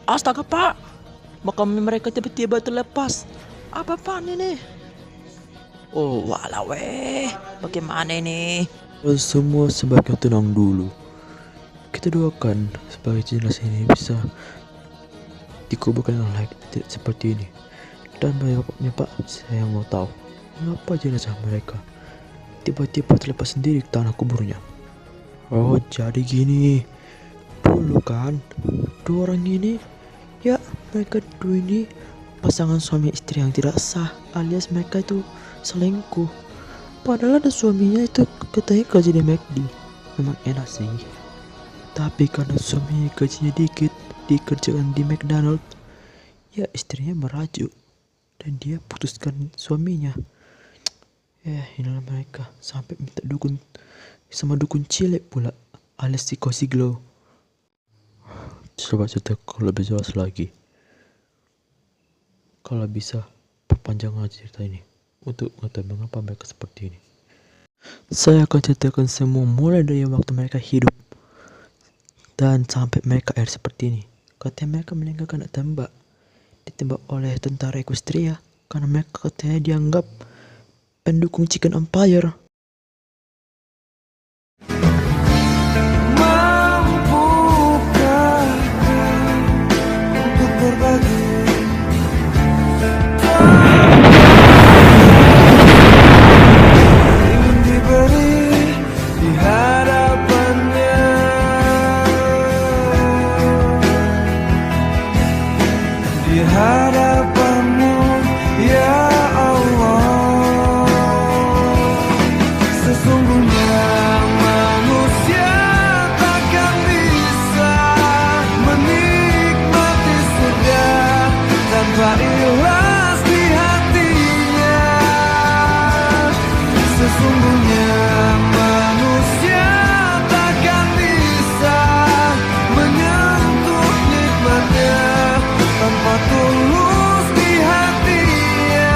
Astaga pak, makam mereka tiba-tiba terlepas. Apa ini? Oh walah weh, bagaimana ini? Semua sebaiknya tenang dulu. Kita doakan supaya jenazah ini bisa dikuburkan dengan layak, tidak seperti ini. Dan bapaknya pak, saya mau tahu mengapa jenazah mereka tiba-tiba terlepas sendiri ke tanah kuburnya. Oh jadi gini, dulu kan dua orang ini, ya mereka dua ini pasangan suami istri yang tidak sah, alias mereka itu selingkuh. Padahal ada suaminya itu katanya kerja di McD. Memang enak sih, tapi karena suaminya gajinya dikit dikerjakan di McDonald, ya istrinya merajuk dan dia putuskan suaminya. Inilah mereka sampai minta dukun sama dukun cilik pula, alias si Cozy Glow. Coba ceritakan lebih jelas lagi. Kalau bisa perpanjang aja cerita ini untuk mengetahui mengapa mereka seperti ini. Saya akan ceritakan semua mulai dari waktu mereka hidup dan sampai mereka akhir seperti ini. Katanya mereka meninggal kena tembak, ditembak oleh tentara Equestria karena mereka katanya dianggap pendukung Chicken Empire. Mampukah untuk berbagi ingin diberi di hadapannya, di hadapanmu ya Allah. Sesungguhnya manusia takkan bisa menikmati surga tanpa ikhlas di hatinya. Sesungguhnya manusia takkan bisa menyentuh nikmatnya tanpa tulus di hatinya.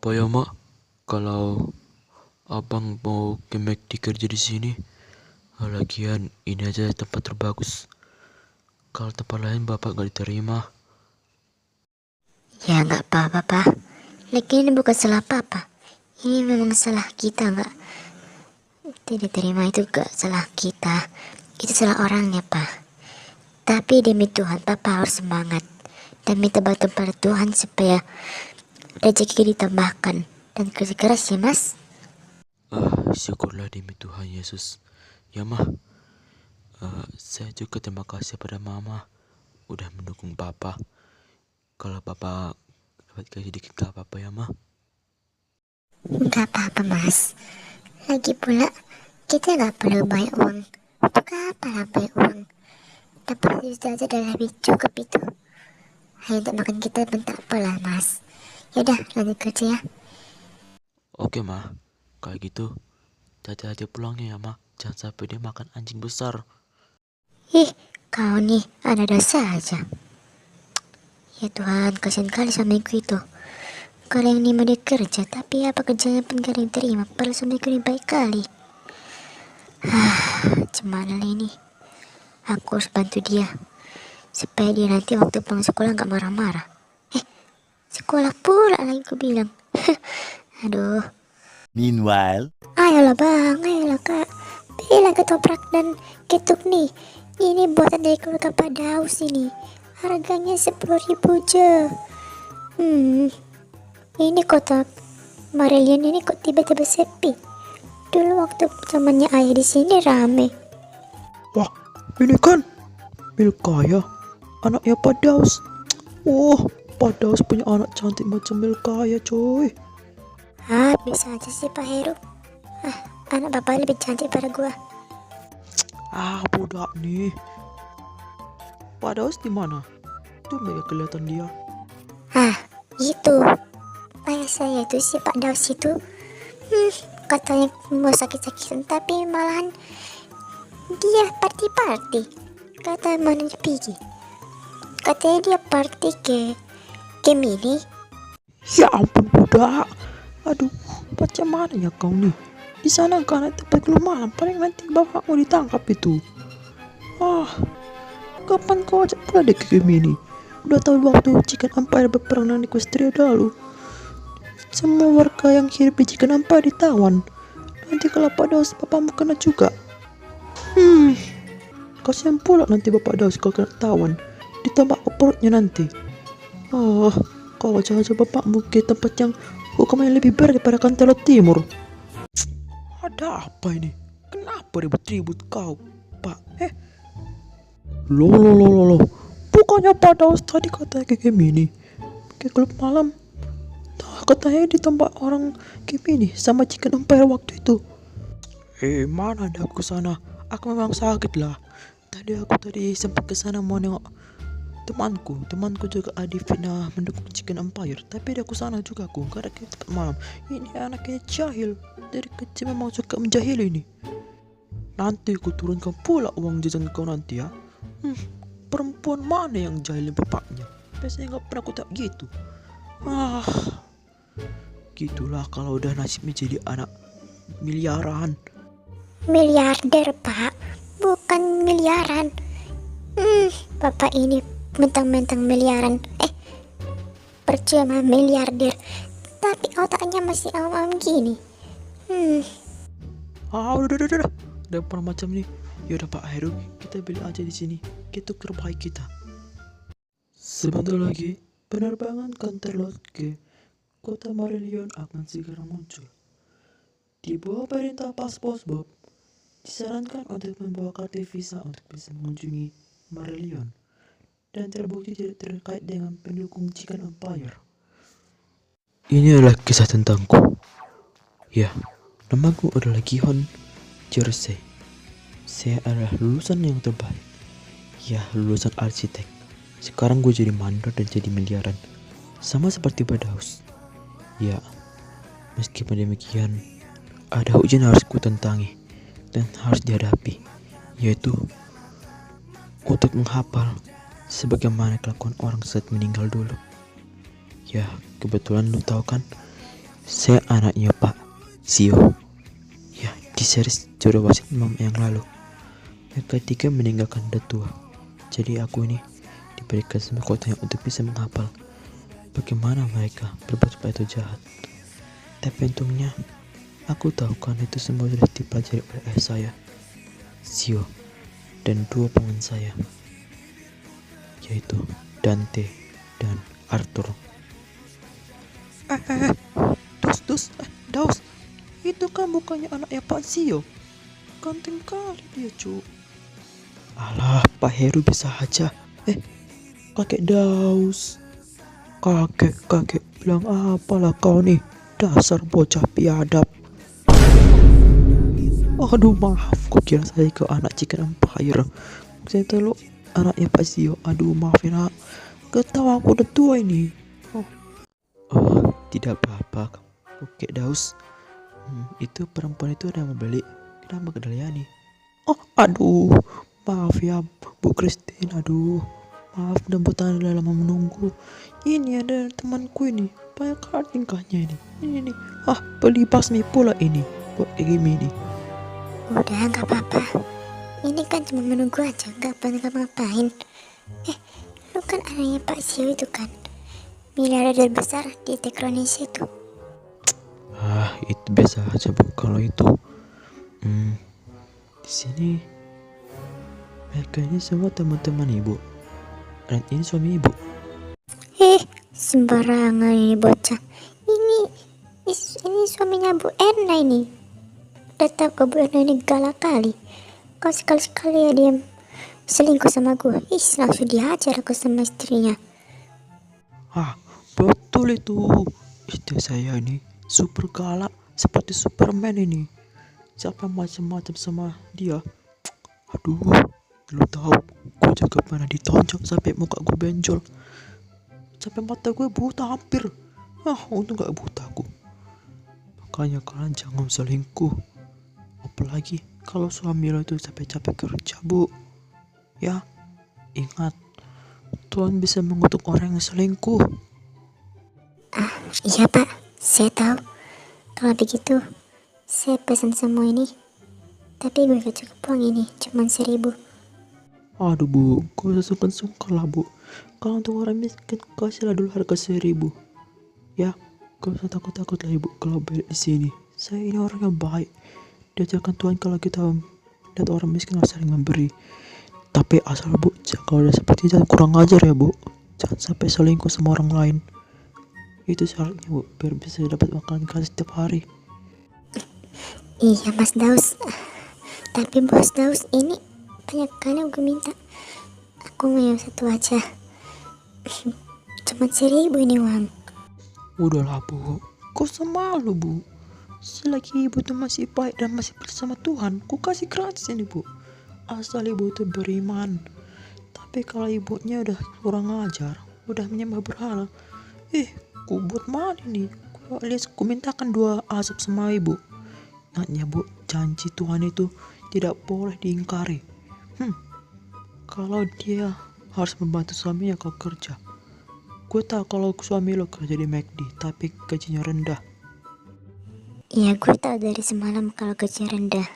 Apa ya mak, kalau abang mau ke McD kerja di sini, lagian ini aja tempat terbagus. Kalau tempat lain bapak gak diterima. Ya nggak apa-apa pak, lagi ini bukan salah papa, ini memang salah kita nggak. Tidak terima itu gak salah kita, itu salah orangnya pak. Tapi demi Tuhan papa harus semangat dan minta bantuan pada Tuhan supaya rezeki ditambahkan dan kerja keras ya mas. Syukurlah demi Tuhan Yesus. Ya mah, saya juga terima kasih pada mama udah mendukung papa. Kalau papa dapat gaji dikit gak apa-apa ya mah. Nggak apa-apa mas, lagi pula kita nggak perlu banyak uang. Untuk apa banyak uang, dapat itu aja udah lebih cukup itu. Hanya untuk makan kita bentar apalah mas. Yaudah lanjut kerja ya. Oke mah, kayak gitu hati-hati pulangnya ya mah. Jangan sampai dia makan anjing besar. Ih, kau nih ada dosa aja. Ya Tuhan, kasihan kali suamiku itu. Kalau yang ini mau dia kerja, tapi apa kerjanya pun gak ada yang terima. Padahal suamiku ini baik kali. Gimana lah ini? Aku harus bantu dia supaya dia nanti waktu pulang sekolah gak marah-marah. Sekolah pula lagi aku bilang. Aduh. Meanwhile, Ayolah bang, ayolah kak. Bilang ketoprak dan ketuk nih. Ini buatan dari keluarga Pak Daus ini. Harganya 10.000 aja. Ini kotak Marillion ini kok tiba-tiba sepi. Dulu waktu zamannya ayah di sini rame. Wah, ini kan Milkaya, anaknya Pak Daus. Pak Daus punya anak cantik macam Milkaya coy. Bisa aja sih Pak Heru. Anak bapak lebih cantik pada gua. Budak nih. Pak Daus di mana? Tuh mega kelihatan dia. Itu ayah saya itu si Pak Daus itu. Katanya mau sakit-sakitan, tapi malahan dia party-party. Kata mana pergi. Katanya dia party ke Mini. Ya ampun budak. Aduh, macam mana ya kau nih? Di sana kan ada tempat keluar malam, paling nanti bapakmu ditangkap itu. Ah, kapan kau ajak pula dia ke Gemini? Udah tahu waktu Chicken Empire berperang dengan Equestria dulu. Semua warga yang hidup di Chicken Empire ditawan. Nanti kalau Pak Daus bapakmu kena juga. Kasihan pula nanti Bapak Daus kalau kena tawan. Ditambah ke perutnya nanti. Kau aja bapakmu ke tempat yang hukumannya lebih berat daripada Kantelo Timur. Ada apa ini? Kenapa ribut-ribut kau, Pak? Loh. Bukannya Pak Daus tadi katanya ke Gemini, ke klub malam. Katanya ditambah orang Gemini sama Chicken Empire waktu itu. Mana ada aku sana? Aku memang sakit lah. Tadi sempat ke sana mau nengok temanku juga Adivina mendukung Chicken Empire, tapi aku sana juga aku gak ada ke tempat malam. Ini anaknya jahil, dari kecil memang suka menjahil ini. Nanti aku turunkan pula uang jajan kau nanti ya. Perempuan mana yang jahilin bapaknya? Biasanya gak pernah aku tak gitu. Gitulah kalau udah nasibnya jadi anak miliaran. Miliarder, Pak, bukan miliaran. Bapak ini mentang-mentang miliaran, percuma miliarder, tapi otaknya masih awam gini. Udah. Udah pernah macam nih. Yaudah Pak Heru, kita beli aja di sini. Kita tukar baik kita. Sebentar lagi, penerbangan Canterlot ke kota Marillion akan segera muncul. Di bawah perintah Pas-Pos Bob, disarankan untuk membawa kartu visa untuk bisa mengunjungi Marillion dan terbukti tidak terkait dengan pendukung Chicken Empire. Ini adalah kisah tentangku. Ya, namaku adalah Gihon Jersey. Saya adalah lulusan yang terbaik. Ya, lulusan arsitek. Sekarang gue jadi mandor dan jadi miliaran. Sama seperti Badaus. Ya, meskipun demikian, ada ujian yang harus ku tentangi dan harus dihadapi, yaitu untuk menghafal sebagaimana kelakuan orang saat meninggal dulu. Ya, kebetulan lu tahu kan, saya anaknya Pak Sio. Ya, di series Jodoh Wasit Mam yang lalu, mereka tiga meninggalkan datua. Jadi aku ini diberikan semua kotanya untuk bisa menghafal bagaimana mereka berbuat itu jahat. Tapi untungnya aku tahu kan itu semua sudah dipelajari oleh ayah saya, Sio, dan dua paman saya, yaitu Dante dan Arthur. Daus, itu kan bukannya anaknya Pak Sio. Ganteng kali dia, cu. Alah, Pak Heru bisa aja. Kakek Daus. Kakek bilang apalah kau nih? Dasar bocah biadab. Aduh, maaf, kok kira saya ke anak Chicken Empire. Saya tahu anaknya Pak Sio. Aduh, maafin nak. Ketawa aku udah tua ini. Oh, tidak apa-apa, Kakek Daus. Itu perempuan itu udah mau beli. Kenapa Kedaliani? Aduh, maaf ya Bu Christine. Aduh, maaf dan buatan udah lama menunggu. Ini ada temanku ini, banyak kali tingkahnya ini. Ini beli basmi pula ini buat Gemini. Udah, gak apa-apa. Ini kan cuma menunggu aja, gak ngapain. Lu kan anaknya Pak Sio itu kan, miliarder besar di Tekronis itu. Itu biasa aja Bu. Kalau itu di sini mereka ini semua teman-teman ibu, dan ini suami ibu. Sembarangan ini bocah. Ini suaminya Bu Erna ini. Udah tahu ke Bu Erna ini galak kali. Kau sekali-sekali ya dia selingkuh sama gue. Langsung dihajar aku sama istrinya. Betul itu. Istri saya ini super galak seperti Superman ini. Siapa macam-macam sama dia. Aduh, lu tahu, gue juga pernah ditonjok sampai muka gue benjol, sampai mata gue buta hampir. Untung gak buta aku. Makanya kalian jangan selingkuh, apalagi kalau suami lo itu capek-capek kerja, Bu. Ya, ingat, Tuhan bisa mengutuk orang yang selingkuh. Iya Pak, saya tahu. Kalau begitu, saya pesan semua ini. Tapi gue gak cukup uang ini, cuma 1.000. Aduh bu, gak usah sungkan-sungkan lah bu. Kalau untuk orang miskin, kasihlah dulu harga 1.000. Ya, gak usah takut-takut lah ibu kalau balik di sini. Saya ini orang yang baik. Diajarkan Tuhan kalau kita lihat orang miskin harus saling memberi. Tapi asal bu, kalau udah seperti itu jangan kurang ajar ya bu. Jangan sampai selingkuh sama orang lain. Itu syaratnya bu, biar bisa dapat makanan gratis setiap hari. Iya Mas Daus. Tapi Bos Daus ini banyak kali gue minta. Aku mau yang satu aja. Cuma 1.000 ini uang. Udahlah bu, kok semalu bu. Selagi ibu tuh masih baik dan masih bersama Tuhan, ku kasih gratis ini bu. Asal ibu tuh beriman. Tapi kalau ibunya udah kurang ajar, udah menyembah berhala, ku buat malu nih. Ku mintakan 2 asap sama ibu. Ingatnya bu, janji Tuhan itu tidak boleh diingkari. Kalau dia harus membantu suaminya kalau kerja. Gue tahu kalau suami lo kerja di McD, tapi gajinya rendah. Iya gue tahu dari semalam kalau gaji rendah.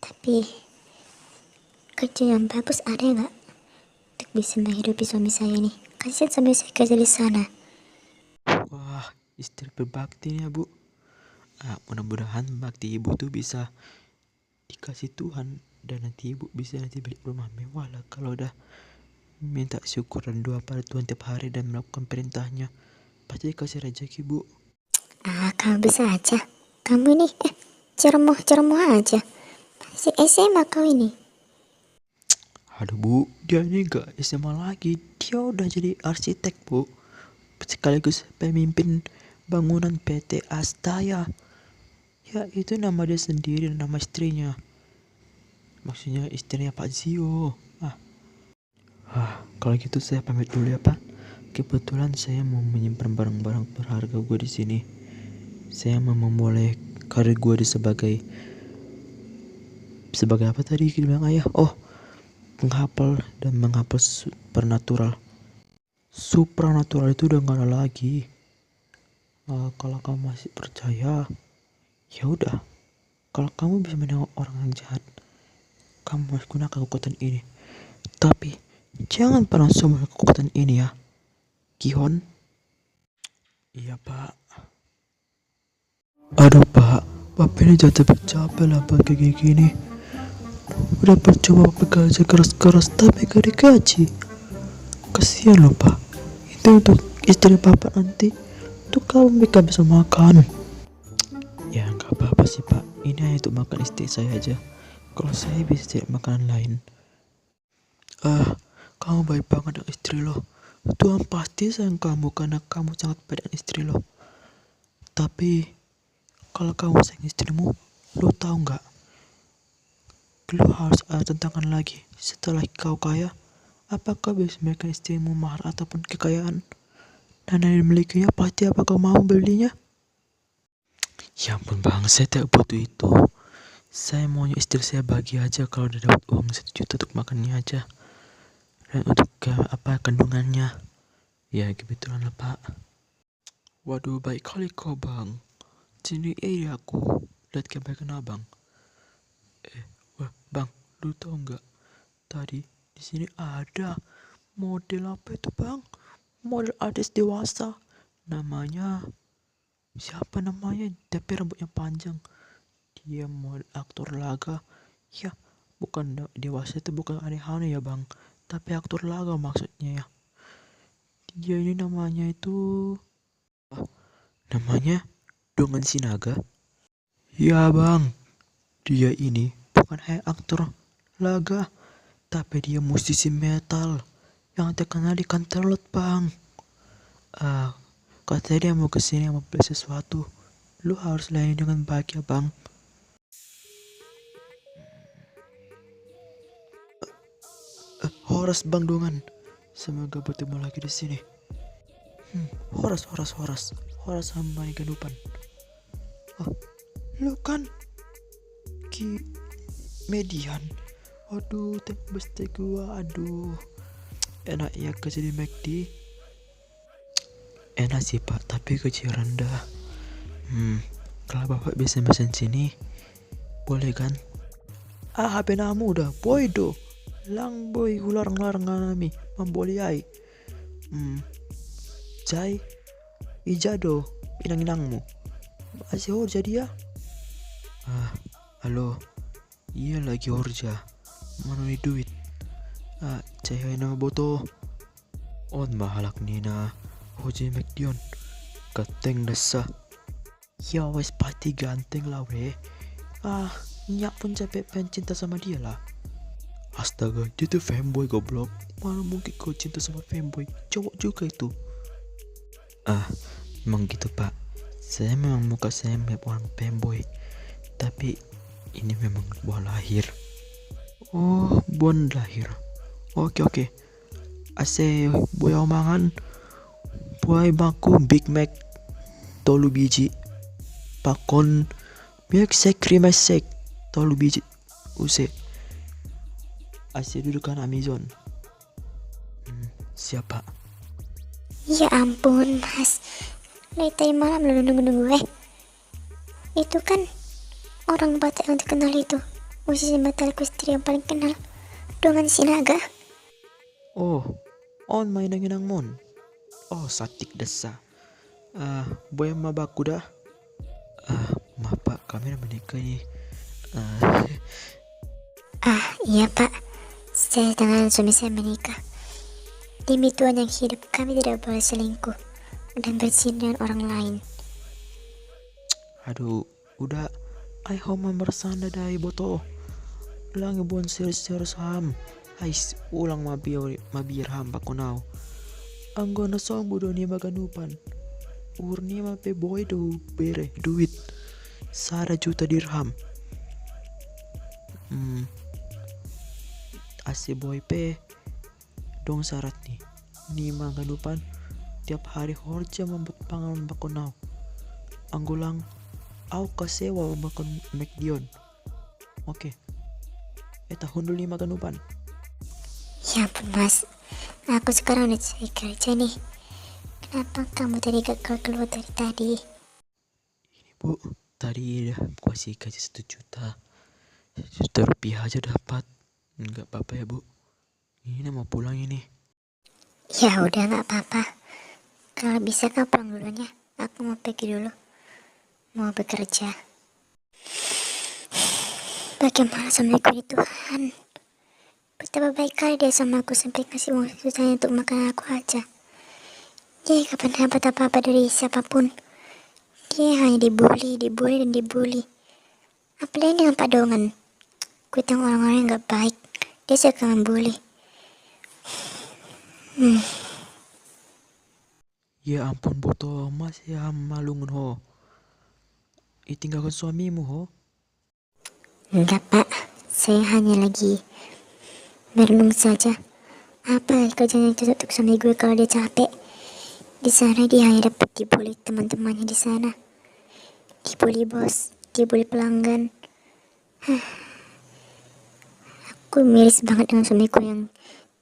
Tapi kerja yang bagus ada nggak untuk bisa menghidupi suami saya nih? Kasihan suami saya kerja di sana. Wah, istri berbakti nih ya bu. Mudah-mudahan bakti ibu tuh bisa dikasih Tuhan. Dan nanti ibu bisa nanti beli rumah mewah lah. Kalau udah minta syukur dan doa pada Tuhan tiap hari dan melakukan perintahnya, pasti dikasih rezeki bu. Kamu bisa aja. Kamu ini ceromoh aja. Si SMA kau ini. Aduh bu, dia ini gak SMA lagi. Dia udah jadi arsitek bu, sekaligus pemimpin bangunan PT Astaya. Ya itu nama dia sendiri dan nama istrinya. Maksudnya istrinya Pak Zio. Kalau gitu saya pamit dulu ya Pak. Kebetulan saya mau menyimpan barang-barang berharga gue di sini. Saya mau memulai karir gue sebagai apa tadi bilang ayah? Penghafal dan menghafal supranatural itu udah nggak ada lagi. Kalau kamu masih percaya, ya udah. Kalau kamu bisa menengok orang yang jahat, kamu harus gunakan kekuatan ini. Tapi jangan pernah sombong kekuatan ini ya, Kihon. Iya pak. Aduh pak, bapak ini capek lah pak kayak gini. Udah percuma bekerja keras-keras tapi gak digaji. Kasihan loh pak. Itu untuk istri bapak nanti. Untuk kamu mereka bisa makan. Ya gak apa-apa sih pak. Ini hanya untuk makan istri saya aja. Kalau saya bisa cari makanan lain. Kamu baik banget dengan istri lo. Tuhan pasti sayang kamu karena kamu sangat baik dengan istri lo. Tapi kalau kamu sayang istrimu, lo tahu nggak? Lo harus ada tantangan lagi. Setelah kau kaya, apakah bisa memberikan istrimu mahar ataupun kekayaan? Dan yang dimilikinya pasti apa kau mau belinya? Ya ampun bang, saya tidak butuh itu. Saya maunya istri saya bahagia aja kalau udah dapat uang 1 juta untuk makannya aja. Dan untuk kandungannya. Ya kebetulan lah pak. Waduh baik kali kau bang. Sini aku lihat kebaikan abang. Bang, lu tau nggak? Tadi di sini ada model apa itu bang? Model artis dewasa. Namanya siapa namanya? Tapi rambutnya panjang. Dia model aktor laga. Ya, bukan dewasa itu bukan aneh-aneh ya bang. Tapi aktor laga maksudnya ya. Dia ini namanya itu namanya Dongan Sinaga. Ya bang, dia ini bukan hanya aktor laga, tapi dia musisi metal yang terkenal di Canterlot bang. Katanya dia mau kesini mau beli sesuatu. Lu harus layani dengan baik ya bang. Horas bang Dongan, semoga bertemu lagi di sini. Horas hamba kehidupan. Lu kan Median. Aduh, tembus gua. Aduh. Enak ya kerja di McD? Enak sih pak, tapi gaji rendah. Kalau bapak bisa mesin sini, boleh kan? HP namu udah boy do. Lang boy hularang-larang nami mamboliai. Jai ijado inang-inangmu. Masih jadi ya? Halo, iya lagi orja, mana nih duit? Cahaya nama boto, on mahalak nina, hoje mekdion, kateng dasa. Ya wes pasti ganteng lah weh. Nyak pun capek pengen cinta sama dia lah. Astaga, dia tuh fanboy goblok. Mana mungkin kau cinta sama fanboy? Cowok juga itu. Emang gitu pak. Saya memang muka saya mirip orang fanboy, tapi ini memang buah lahir. Oh, buan lahir. Oke. Ase boy omangan. Boy baku Big Mac. Tolu biji. Pakon milkshake cream shake. Tolu biji. Use. Ase dudukan Amazon. Siapa? Ya ampun, Mas. Dari tadi malam lu nunggu-nunggu Itu kan orang Batak yang terkenal itu. Musisi metal kustir yang paling kenal. Dongan Sinaga. Oh, on main nang mon. Oh, satik desa. Boy mabaku dah. Maaf pak, kami udah menikah nih. Iya pak. Saya dengan suami saya menikah. Demi Tuhan yang hidup, kami tidak boleh selingkuh dan bersin dengan orang lain. Aduh, udah. Ay homa mersanda dai boto. Lang buon serius ham. Ais ulang mabir ham pakunaw. Anggo na song budo ni maganupan. Urni mape boy do bere duit. 1 juta dirham. Ase boy pe dong syarat nih. Ni maganupan tiap hari horja membuat pangalan pakunaw. Anggulang au kasewa makan McDion. Oke. Eta hundul 5 ganupan. Ya ampun mas, aku sekarang udah cari kerja nih. Kenapa kamu tadi gagal keluar dari tadi? Ini bu, tadi udah kasih gaji 1 juta. 1 juta rupiah aja dapat. Enggak apa-apa ya bu. Ini mau pulang ini. Ya udah nggak apa-apa. Kalau bisa kau pulang duluan ya. Aku mau pergi dulu. Mau bekerja. Bagaimana sama aku ini Tuhan? Betapa baik kali dia sama aku sampai kasih uang susahnya untuk makan aku aja. Jadi kapan dapat apa-apa dari siapapun. Dia hanya dibully. Apalagi dengan Pak Dongan. Gue tahu orang-orang yang gak baik. Dia suka membuli. Ya ampun boto, masih malungun ho. Itinggalkan suamimu ho. Enggak pak, saya hanya lagi merenung saja. Apa kerjaan yang cocok untuk suami gue kalau dia capek? Di sana dia hanya dapat dibully teman-temannya di sana. Dibully bos, dibully pelanggan. Aku miris banget dengan suamiku yang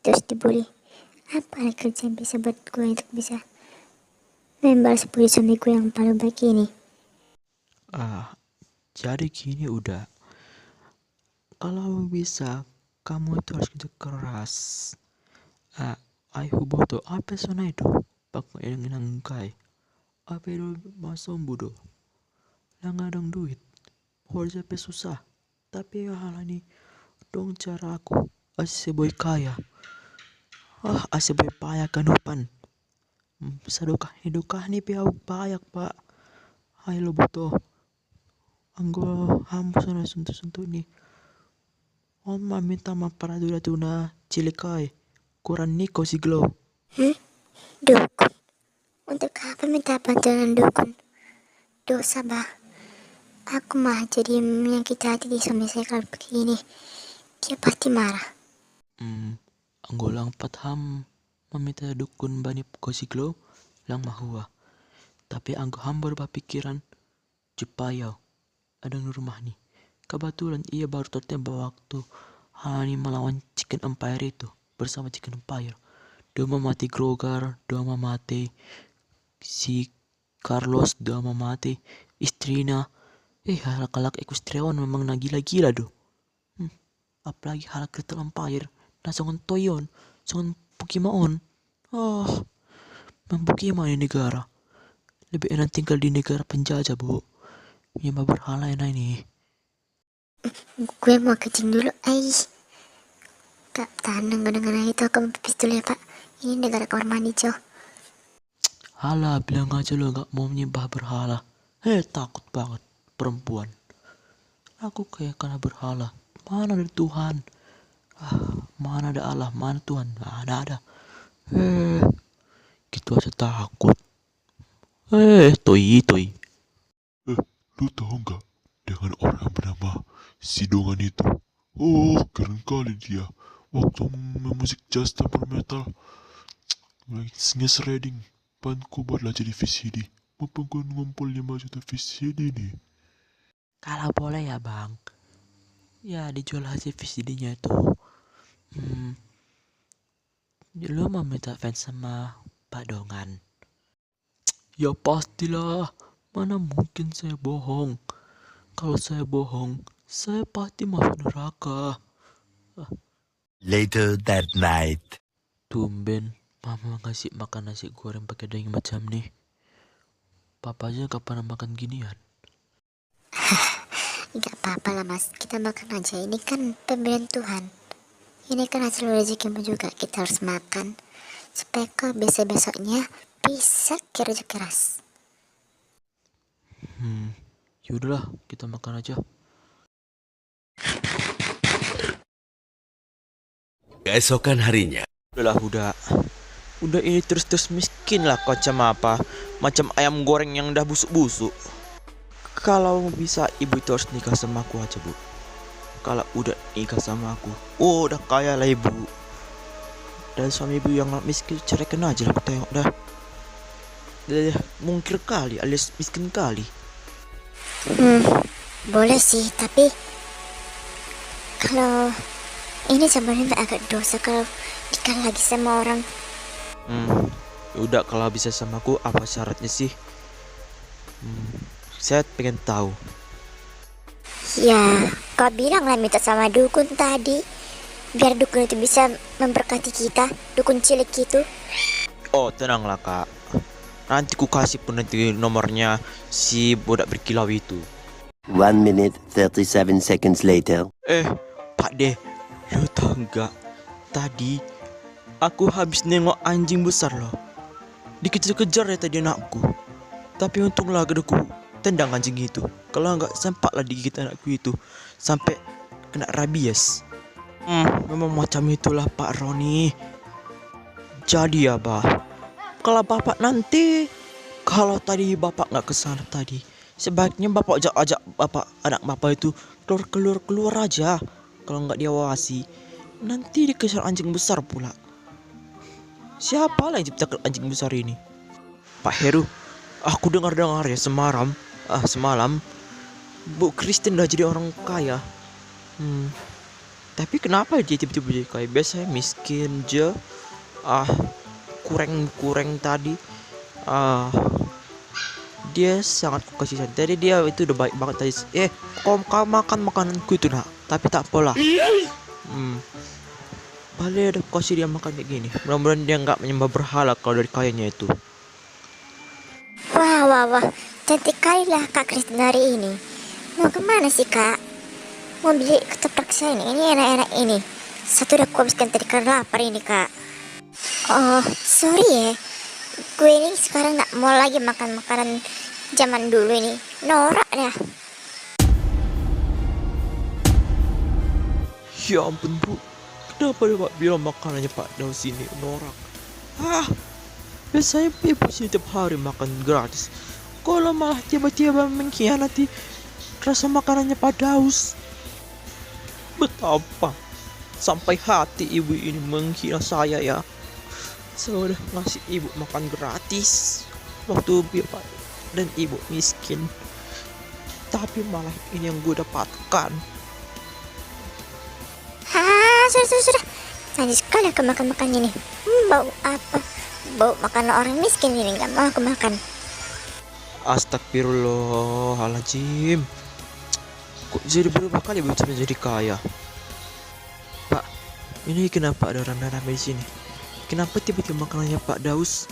terus dibully. Apa kerja yang bisa buat gue untuk bisa membalas bully suamiku yang paling baik ini? Jadi gini udah. Kalau bisa, kamu itu harus kerja keras. Ayo boto, apa sana itu? Pakai yang nangkai. Apa itu masuk budo? Lah ngadang duit. Harus sampai susah. Tapi hal ini dong cara aku. Ase boy kaya. Ase boy payak kanupan. Sadokah nih piau payak pak. Hai lo boto. Anggo hambus na suntu-suntu nih. On minta maparadura tuna cilikai. Kurang niko si glow. Dukun? Untuk apa minta bantuan dukun? Dosa bah. Aku mah jadi menyakiti hati di suami saya kalau begini. Dia pasti marah. Anggo lang patham meminta dukun bani kosiglo lang mahua. Tapi anggo hamba berpikiran cepayau ada di rumah nih. Kebetulan ia baru tertembak waktu Hani melawan Chicken Empire itu bersama Chicken Empire. Dia mau mati Grogar, dia mau mati si Carlos, dia mau mati istrinya. Halak-halak Equestrian memang na gila-gila do. Apalagi halak Little Empire. Nasongon toyon, songon Pokemon. Oh, membukima ini negara. Lebih enak tinggal di negara penjajah, Bu. Yang berhala ini. Gue mau kencing dulu, Kak, tahan dengan itu, aku mau pipis dulu ya, Pak. Ini negara kamar mandi, Jo. Halah, bilang aja lo gak mau menyembah berhala. Takut banget perempuan. Aku kayak kena berhala. Mana ada Tuhan? Mana ada Allah? Mana Tuhan? Ada. Gitu aja takut. Toy. Lu tahu nggak dengan orang bernama Sidongan itu? Oh, keren kali dia. Waktu musik jazz temper metal, lagi nge-shredding. Panku buatlah jadi VCD. Mumpung gue ngumpul 5 juta VCD nih. Kalau boleh ya bang. Ya dijual hasil VCD-nya itu. Lu mau minta fans sama Pak Dongan? Ya pastilah. Mana mungkin saya bohong. Kalau saya bohong, saya pasti masuk neraka. Later that night. Tumben mama ngasih makan nasi goreng pakai daging macam nih. Papa aja gak pernah makan ginian. Gak apa-apa lah, Mas. Kita makan aja. Ini kan pemberian Tuhan. Ini kan hasil rezekimu juga. Kita harus makan. Supaya kau besok-besoknya bisa kerja keras. Yaudahlah, kita makan aja. Keesokan harinya. Udah ini terus miskin lah kau macam ayam goreng yang udah busuk-busuk. Kalau bisa ibu itu harus nikah sama aku aja, Bu. Kalau udah nikah sama aku, udah kaya lah ibu. Dan suami ibu yang miskin ceraikan aja lah, aku tengok dah. Mungkir kali alias miskin kali. Boleh sih, tapi kalau ini sebenarnya agak dosa kalau nikah lagi sama orang. Udah kalau bisa sama aku apa syaratnya sih? Saya pengen tahu. Ya, kau bilang lah minta sama dukun tadi. Biar dukun itu bisa memberkati kita, dukun cilik itu. Oh, tenanglah kak. Nanti ku kasih pun nanti nomornya si bodak berkilau itu. 1 minute 37 seconds later. Pak De, lu tau nggak? Tadi aku habis nengok anjing besar loh. Dikejar-kejar ya tadi anakku. Tapi untunglah aku tendang anjing itu. Kalau nggak sempatlah digigit anakku itu sampai kena rabies. Memang macam itulah Pak Roni. Jadi ya bah, kalau bapak nanti, kalau tadi bapak nggak kesana tadi, sebaiknya bapak ajak bapak anak bapak itu keluar aja. Kalau nggak diawasi, nanti dikejar anjing besar pula. Siapa lah yang ciptakan anjing besar ini? Pak Heru, aku dengar ya semalam Bu Kristen udah jadi orang kaya. Tapi kenapa dia tiba-tiba jadi kaya? Biasanya miskin aja. Kurang tadi. Dia sangat kasih sayang. Tadi dia itu udah baik banget tadi. Kau makan makananku itu nak. Tapi tak apalah. Balik ada kasih dia makan kayak gini. Mudah-mudahan dia nggak menyembah berhala kalau dari kayanya itu. Wah. Cantik kali lah Kak Kristen hari ini. Mau kemana sih Kak? Mau beli ketoprak saya ini. Ini enak-enak ini. Satu udah aku habiskan tadi karena lapar ini Kak. Oh, sorry ya. Gue ini sekarang gak mau lagi makan makanan zaman dulu ini. Norak dah. Ya ampun Bu, kenapa dia Pak bilang makanannya Pak Daus ini norak? Biasanya ibu sih tiap hari makan gratis. Kalau malah tiba-tiba mengkhianati rasa makanannya Pak Daus. Betapa sampai hati ibu ini menghina saya ya. Saya udah ngasih ibu makan gratis waktu bapak dan ibu miskin. Tapi malah ini yang gue dapatkan. Sudah. Lanjut sekali aku makan ini. Bau apa? Bau makanan orang miskin ini, nggak mau aku makan. Astagfirullahaladzim. Kok jadi berubah kali bisa menjadi kaya? Pak, ini kenapa ada rame-rame di sini? Kenapa tiba-tiba makanannya Pak Daus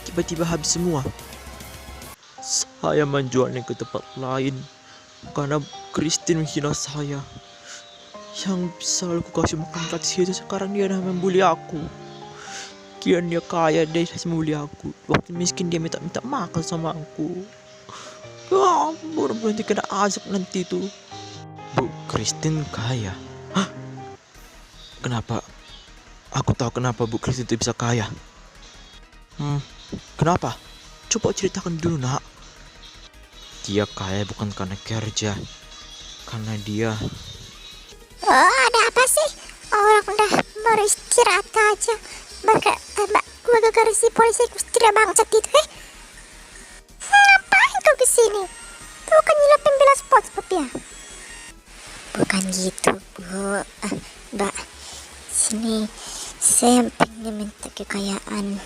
tiba-tiba habis semua? Saya menjualnya ke tempat lain karena Christine menghina saya. Yang selalu aku kasih makan gratis itu sekarang dia dah membuli aku. Kian dia kaya, dia kasih membuli aku. Waktu miskin dia minta makan sama aku. Ya ampun, nanti kena azab nanti tuh. Bu Christine kaya? Hah? Kenapa? Aku tahu kenapa Bu Christine itu bisa kaya. Kenapa? Coba ceritakan dulu, nak. Dia kaya bukan karena kerja, karena dia... Oh, ada apa sih? Orang udah baru istirahat aja. Gue gara-gara si polisi kustir bangsat itu, Ngapain kau kesini? Tuh kan nyelapin bela spot ya? Bukan gitu, Bu. Mbak, sini saya pengen minta kekayaan.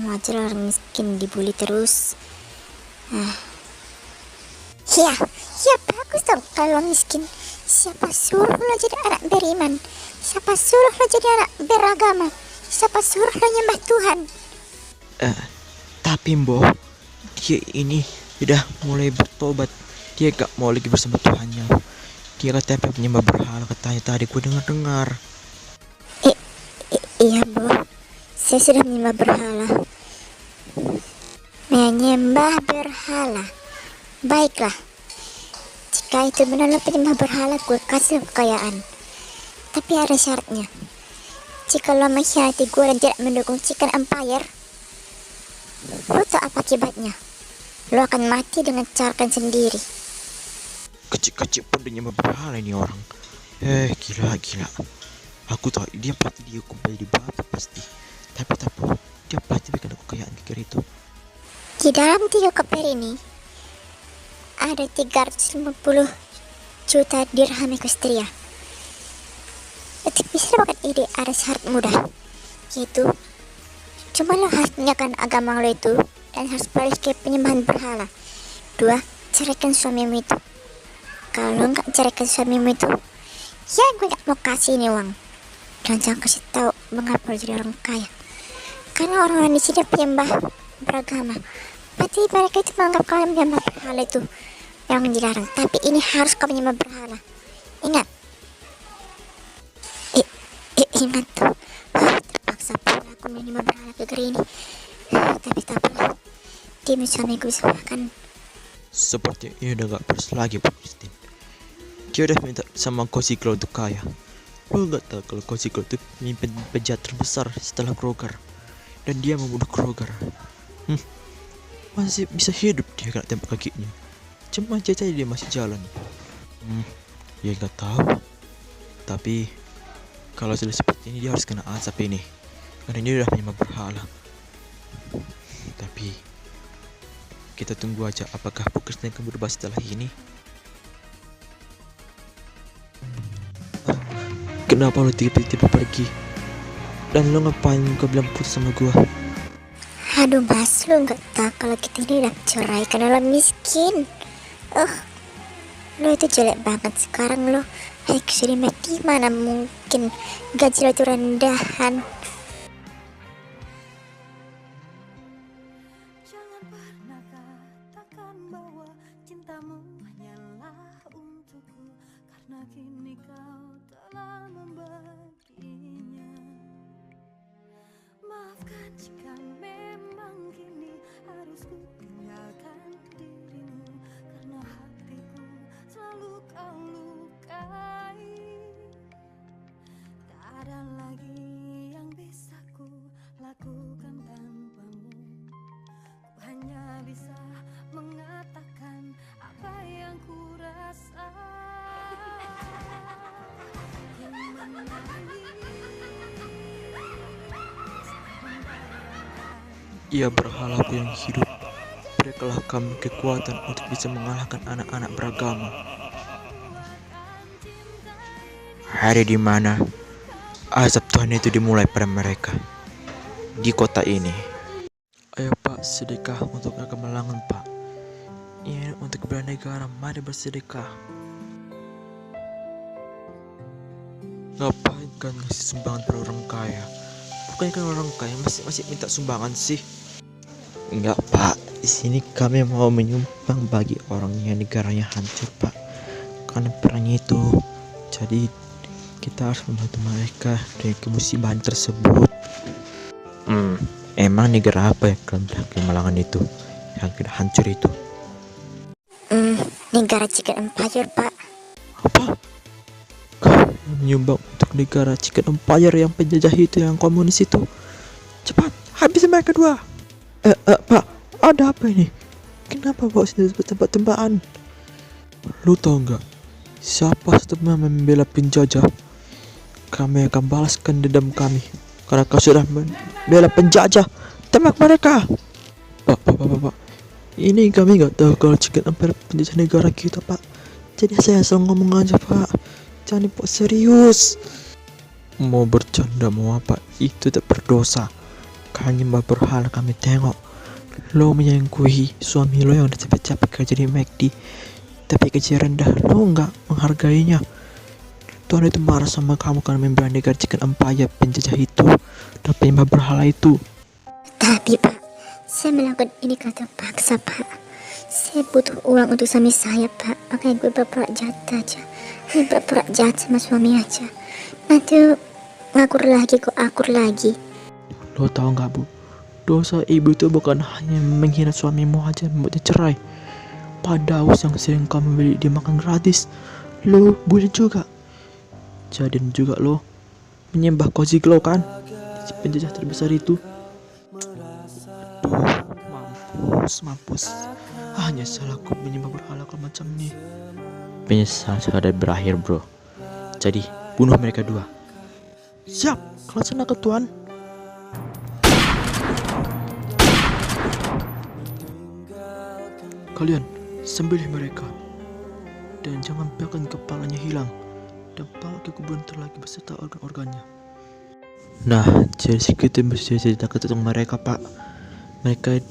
Wajar orang miskin dibully terus. Ya bagus dong kalau miskin. Siapa suruh lo jadi anak beriman? Siapa suruh lo jadi anak beragama? Siapa suruh lo nyembah Tuhan? Tapi Mbok, dia ini sudah mulai bertobat. Dia gak mau lagi bersama Tuhannya. Dia katanya penyembah berhala, katanya tadi gue dengar. Iya, Bu. Saya sudah menyembah berhala. Menyembah berhala. Baiklah. Jika itu benar lo penyembah berhala, gue kasih lo kekayaan. Tapi ada syaratnya. Jika lo mengkhianati gue dan tidak mendukung Chicken Empire, lo tahu apa akibatnya? Lo akan mati dengan carakan sendiri. Kecil-kecil pun dia nyembah berhala ini orang. Gila. Aku tahu dia pasti dihukum di batu pasti. Tapi dia pasti bikin kekayaan kekir itu. Di dalam 3 koper ini ada 350 juta dirham Equestria. Untuk bisa dapatkan ide ada syarat mudah, yaitu cuma lo harus menjaga agama lo itu dan harus balik ke penyembahan berhala. 2, ceraikan suamimu itu. Kalau lo nggak ceraikan suamimu itu, ya gue nggak mau kasih ini uang. Dan jangan kasih tahu mengapa lo jadi orang kaya. Karena orang-orang di sini penyembah beragama. Berarti mereka itu menganggap kalian menyembah berhala itu yang dilarang. Tapi ini harus kau menyembah berhala. Ingat. Ingat tuh. Terpaksa pula aku menyembah berhala ke ini. Tapi tak apa. Demi suamiku bisa makan. Seperti ini udah gak peres lagi Bu Christine. Dia udah minta sama Kosiklo untuk kaya. Lo gak tahu kalau Kosiklo itu pemimpin penjahat terbesar setelah Kroger. Dan dia membunuh Kroger. Masih bisa hidup dia kena tembak kakinya. Cuma aja dia masih jalan. Ya gak tahu. Tapi kalau sudah seperti ini dia harus kena azab ini. Karena dia udah menyembah berhala. Tapi kita tunggu aja apakah Bu Christine akan berubah setelah ini. Kenapa lo tiba-tiba pergi? Dan lo ngapain kau bilang putus sama gua? Aduh Mas, lo nggak tahu kalau kita ini udah cerai karena lo miskin. Lo itu jelek banget sekarang lo. Sudah mati, mana mungkin gaji lo itu rendahan. Jangan pernah katakan bahwa cintamu hanyalah untukku, karena kini kau telah membaginya. Maafkan jika memang kini harus ku tinggalkan dirimu, karena hatiku selalu kau lukai. Tak ada lagi yang bisa ku lakukan tanpamu. Ku hanya bisa mengatakan apa yang ku rasa. Ia berhalaku yang hidup. Berikanlah kami kekuatan untuk bisa mengalahkan anak-anak beragama. Hari di mana azab Tuhan itu dimulai pada mereka di kota ini. Ayo Pak, sedekah untuk kemenangan Pak. Ini untuk bela negara, mari bersedekah. Ngapain kan ngasih sumbangan pada orang kaya? Bukannya kan orang kaya masih minta sumbangan sih? Enggak Pak, di sini kami mau menyumbang bagi orang yang negaranya hancur Pak. Karena perang itu, jadi kita harus membantu mereka dari kemusibahan tersebut. Emang negara apa yang kemenangan itu, yang tidak hancur itu? Negara Chicken Empire, Pak. Apa? Kau menyumbang untuk negara Chicken Empire yang penjajah itu, yang komunis itu? Cepat, habisi mereka dua. Pak, ada apa ini? Kenapa bawa sini tempat-tempatan? Lu tau nggak? Siapa setelah membela penjajah, kami akan balaskan dendam kami. Karena kau sudah membela penjajah, tembak mereka. Pak. Ini kami nggak tahu kalau Chicken Empire penjajah negara kita, Pak. Jadi saya asal ngomong aja, Pak. Jangan dibawa serius. Mau bercanda mau apa? Itu tak berdosa. Kami nyembah berhala, kami tengok lo menyengkuhi suami lo yang udah capek-capek kerja di McD, tapi gaji rendah, lo nggak menghargainya. Tuhan itu marah sama kamu karena membela negara Chicken Empire penjajah itu dan penyembah berhala itu. Tapi Pak, saya melakukan ini karena paksa Pak. Saya butuh uang untuk suami saya Pak. Makanya gue berpura jahat aja. Ini berpura jahat sama suami aja. Nanti ngakur lagi. Lo tahu nggak Bu? Dosa ibu itu bukan hanya menghina suamimu aja membuatnya cerai. Pada Aus yang sering kamu beli dia makan gratis, lo boleh juga. Jadi juga lo menyembah Cozy Glow kan, si penjajah terbesar itu. Aduh, mampus. Hanya salahku menyembah berhala macam ini. Penyesalan sudah berakhir bro. Jadi bunuh mereka dua. Siap, laksanakan Tuan. Kalian sembelih mereka dan jangan biarkan kepalanya hilang dan bawa ke kuburan terlagi beserta organ-organnya. Nah, jadi kita mesti ceritakan tentang mereka Pak. Mereka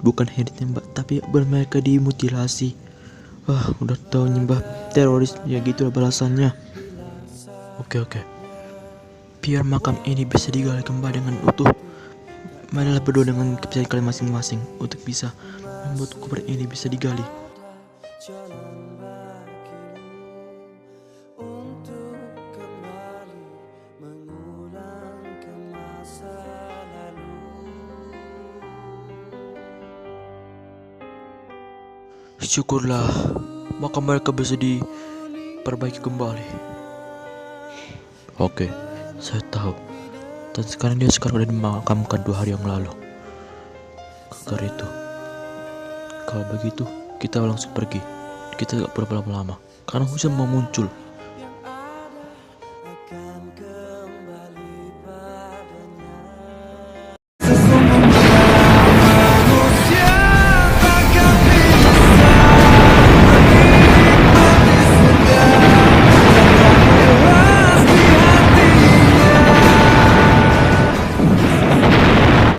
bukan hanya ditembak tapi mereka dimutilasi. Wah, udah tahu nyembah teroris ya, gitulah balasannya. Oke. Biar makam ini bisa digali kembali dengan utuh, marilah berdoa dengan kepercayaan kalian masing-masing untuk bisa membuat kuburan ini bisa digali. Syukurlah makam mereka bisa diperbaiki kembali. Oke, saya tahu. Dan sekarang dia udah dimakamkan 2 hari yang lalu. Karena itu, kalau begitu kita langsung pergi. Kita gak perlu lama-lama karena hujan mau muncul.